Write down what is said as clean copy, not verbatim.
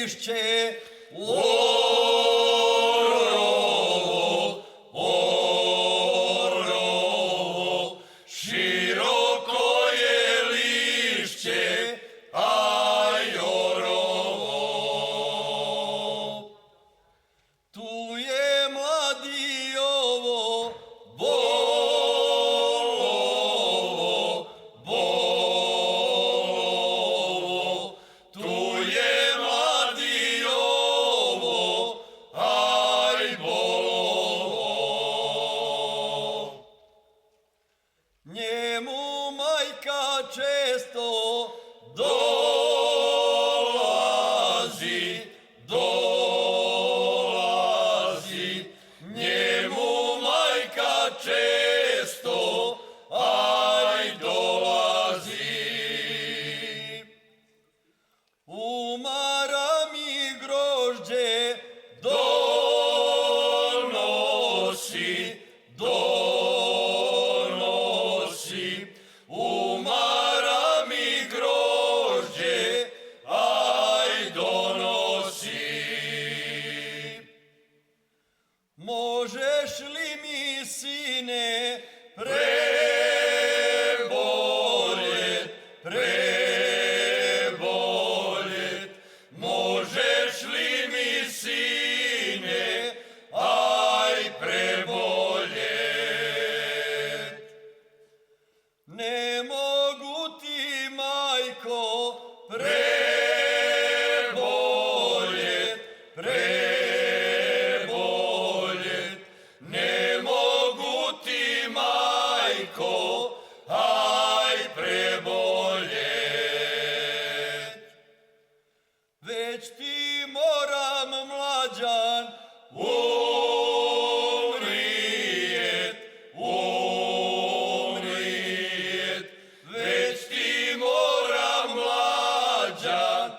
lišće, široko je lišće, a jorovo. tu je mladi ovo, Tu je mladi ovo, aj bolovo. njemu majka često Dolazi, njemu majka često, aj dolazi. umara mi grožđe, Donosi, umara mi grožđe, aj donosi. možeš li mi sine Preboljet, možeš li mi sine, aj preboljet. ne mogu ti majko Preboljet, ne mogu ti majko, aj preboljet. već ti moram mlađan Umrijet, već ti moram mlađan,